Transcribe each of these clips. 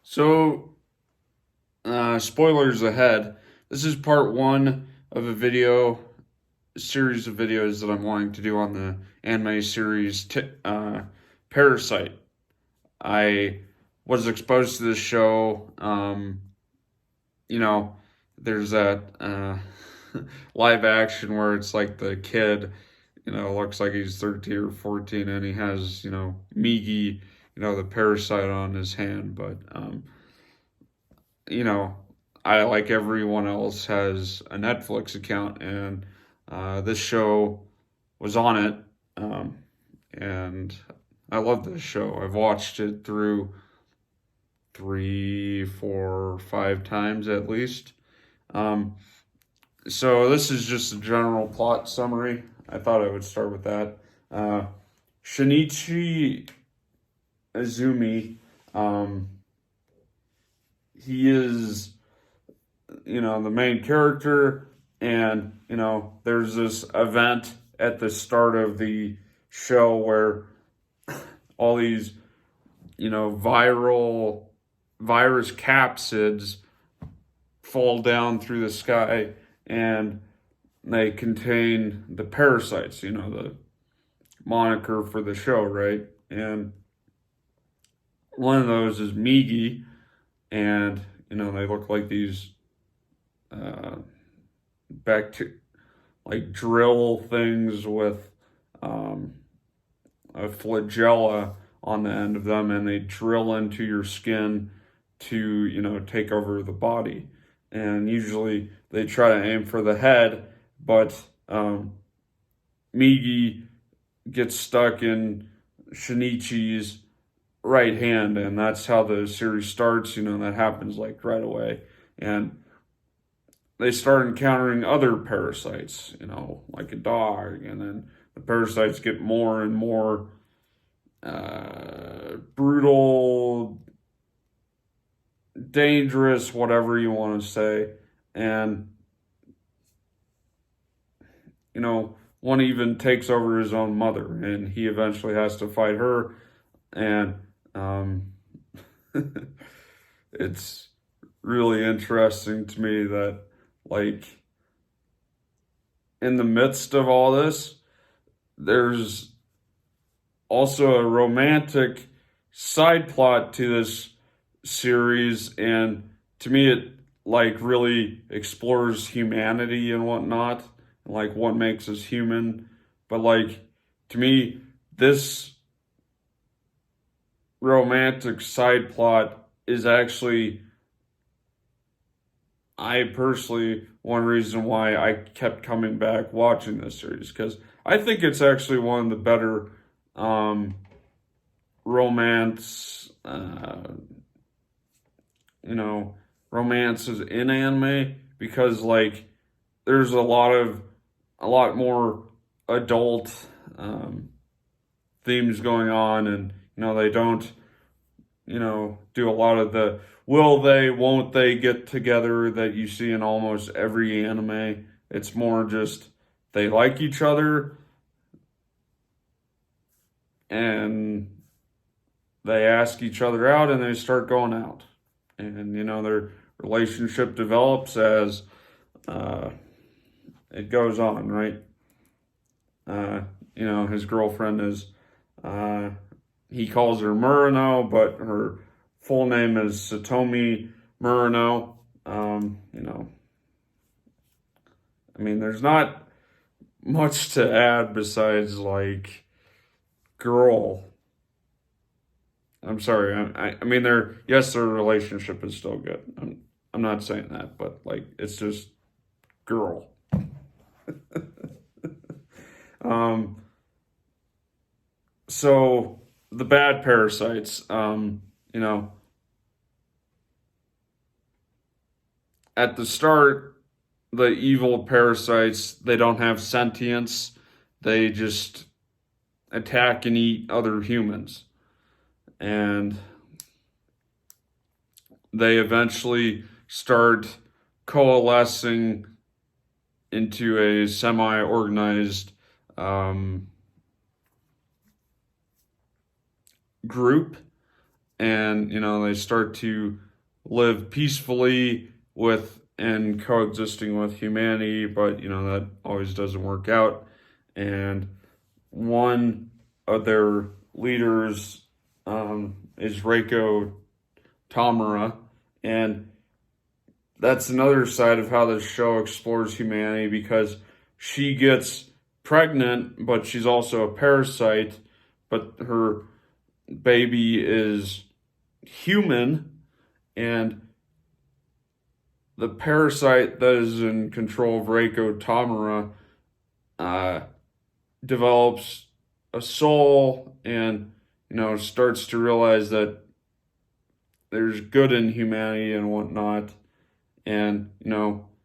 So, spoilers ahead. This is part one of a series of videos that I'm wanting to do on the anime series Parasyte. I was exposed to this show. You know, there's that live action where it's like the kid, looks like he's 13 or 14 and he has, Migi, the parasite on his hand. But you know, I, like everyone else, has a Netflix account, and this show was on it, and I love this show. I've watched it through three, four, five times at least. Um, so this is just a general plot summary. I thought I would start with that. Uh, Shinichi Izumi, um, he is the main character, and there's this event at the start of the show where all these viral virus capsids fall down through the sky, and they contain the parasites, the moniker for the show, right? And one of those is Migi, and they look like these uh, like drill things with a flagella on the end of them, and they drill into your skin to take over the body. And usually they try to aim for the head, but Migi gets stuck in Shinichi's right hand, and that's how the series starts. That happens like right away, and they start encountering other parasites, like a dog, and then the parasites get more and more brutal, dangerous, whatever you want to say. And, one even takes over his own mother, and he eventually has to fight her. And it's really interesting to me that, like, in the midst of all this, there's also a romantic side plot to this series, and to me it like really explores humanity and whatnot, and like what makes us human. But like, to me, this romantic side plot is actually, I personally, one reason why I kept coming back watching this series, because I think it's actually one of the better romance, romances in anime, because like there's a lot more adult themes going on, and they don't do a lot of the will they, won't they get together that you see in almost every anime. It's more just they like each other, and they ask each other out, and they start going out. And, their relationship develops as it goes on, right? His girlfriend is, he calls her Murano, but her full name is Satomi Murano. There's not much to add besides like girl. I'm sorry. Their relationship is still good. I'm not saying that, but like it's just girl. um. So the bad parasites, at the start, the evil parasites, they don't have sentience. They just attack and eat other humans. And they eventually start coalescing into a semi-organized group, and they start to live peacefully with and coexisting with humanity, but that always doesn't work out. And one of their leaders is Reiko Tamara, and that's another side of how this show explores humanity, because she gets pregnant, but she's also a parasite, but her baby is human, and the parasite that is in control of Reiko Tamara develops a soul, and starts to realize that there's good in humanity and whatnot. And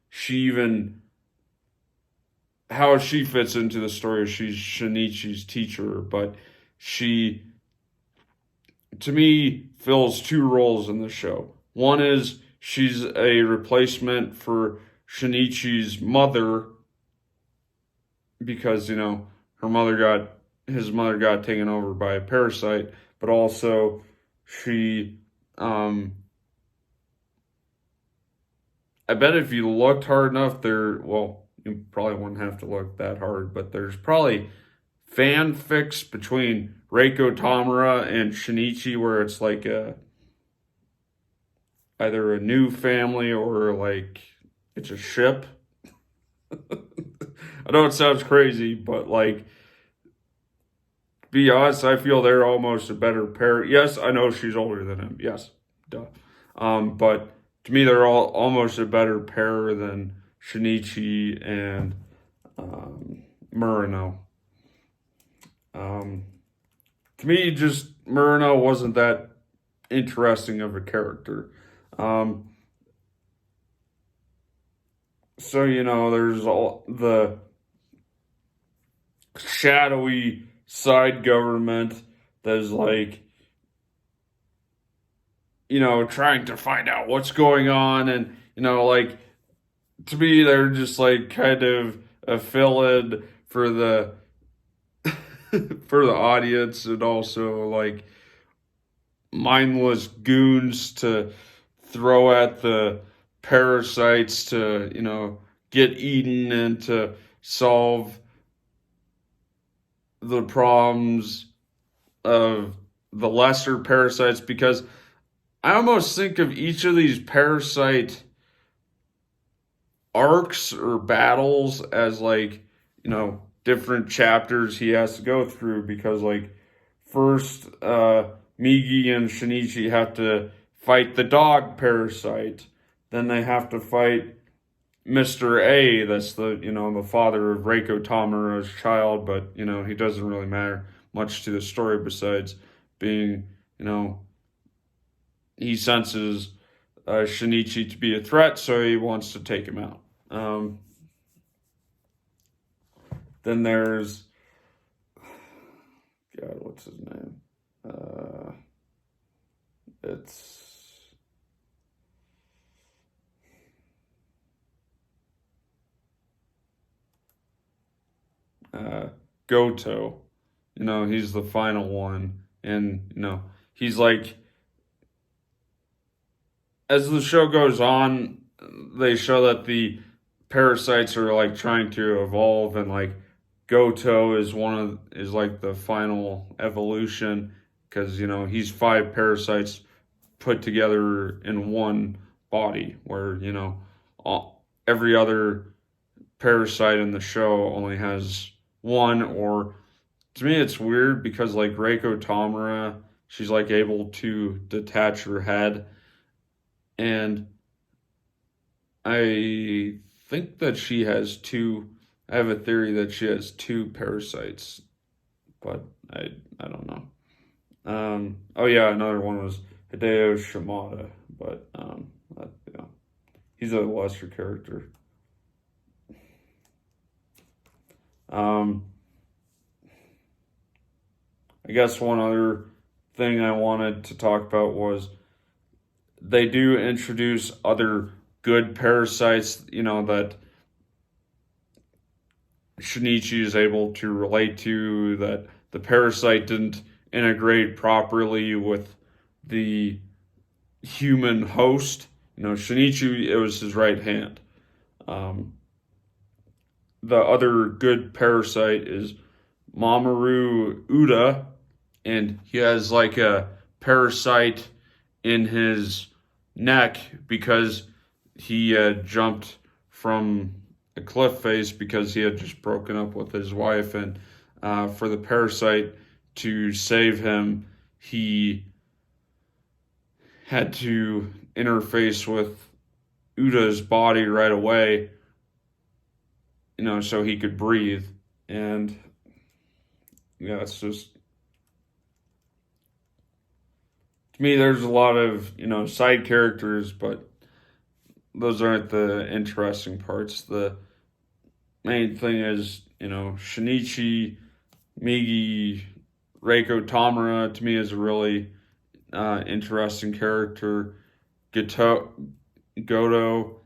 she even, how she fits into the story, she's Shinichi's teacher, but she, to me, fills two roles in the show. One is she's a replacement for Shinichi's mother, because his mother got taken over by a parasite, but also she I bet if you looked hard enough, you probably wouldn't have to look that hard, but there's probably fanfics between Reiko Tamara and Shinichi where it's like either a new family or like it's a ship. I know it sounds crazy, but like, to be honest, I feel they're almost a better pair. Yes, I know she's older than him. Yes, duh. But to me, they're all almost a better pair than Shinichi and Murano. To me, just Murano wasn't that interesting of a character. So there's all the shadowy side government that is like, trying to find out what's going on. And, like, to me, they're just like kind of a fill-in for the, for the audience, and also like mindless goons to throw at the parasites to, get eaten and to solve the problems of the lesser parasites, because I almost think of each of these parasite arcs or battles as like, different chapters he has to go through, because like first Migi and Shinichi have to fight the dog parasite, then they have to fight Mr. A, that's the father of Reiko Tamara's child, but he doesn't really matter much to the story besides being, he senses Shinichi to be a threat, so he wants to take him out. Then there's, God, what's his name? It's Goto. He's the final one, and he's like, as the show goes on, they show that the parasites are like trying to evolve, and like Goto is like the final evolution, because he's 5 parasites put together in one body, where every other parasite in the show only has one. Or to me, it's weird because like Reiko Tamara, she's like able to detach her head, and I think that she has two. I have a theory that she has 2 parasites, but I don't know. Oh yeah, another one was Hideo Shimada, but he's a lesser character. I guess one other thing I wanted to talk about was they do introduce other good parasites, that Shinichi is able to relate to, that the parasite didn't integrate properly with the human host. Shinichi, it was his right hand. Um, the other good parasite is Mamoru Uda, and he has like a parasite in his neck because he jumped from a cliff face because he had just broken up with his wife, and for the parasite to save him, he had to interface with Uda's body right away, so he could breathe. And yeah, it's just, to me, there's a lot of, side characters, but those aren't the interesting parts. The main thing is, Shinichi, Migi, Reiko Tamura, to me, is a really interesting character. Goto,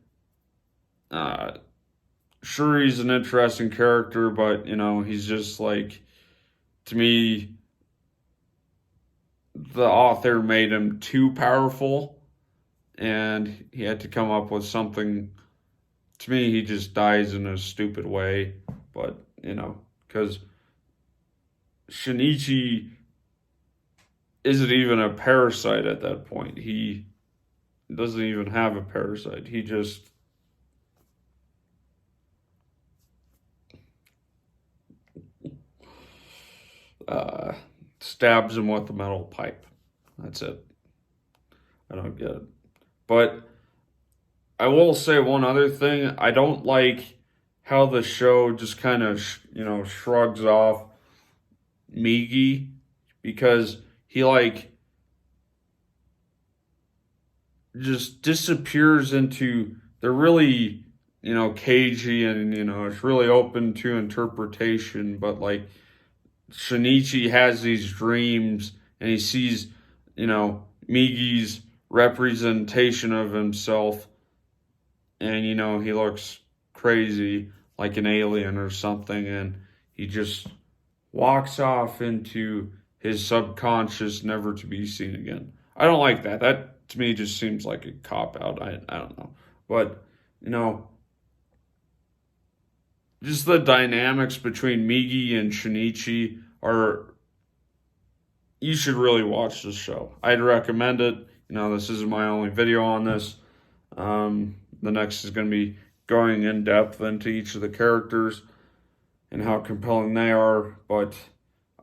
sure, he's an interesting character, but, he's just like, to me, the author made him too powerful, and he had to come up with something. To me, he just dies in a stupid way, but, because Shinichi isn't even a parasite at that point. He doesn't even have a parasite. He just stabs him with a metal pipe. That's it. I don't get it. But I will say one other thing. I don't like how the show just kind of, shrugs off Migi, because he just disappears into, they're really, cagey, and, it's really open to interpretation, but Shinichi has these dreams, and he sees, Migi's representation of himself, and, he looks crazy, like an alien or something, and he just walks off into his subconscious, never to be seen again. I don't like that. That, to me, just seems like a cop-out. I don't know. But, just the dynamics between Migi and Shinichi are, you should really watch this show. I'd recommend it. This isn't my only video on this. The next is going to be going in depth into each of the characters and how compelling they are, but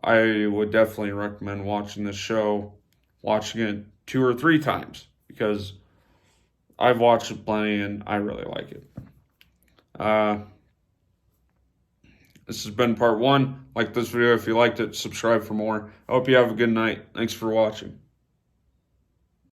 I would definitely recommend watching this show, watching it 2 or 3 times, because I've watched it plenty and I really like it. This has been part 1. Like this video if you liked it, subscribe for more. I hope you have a good night. Thanks for watching.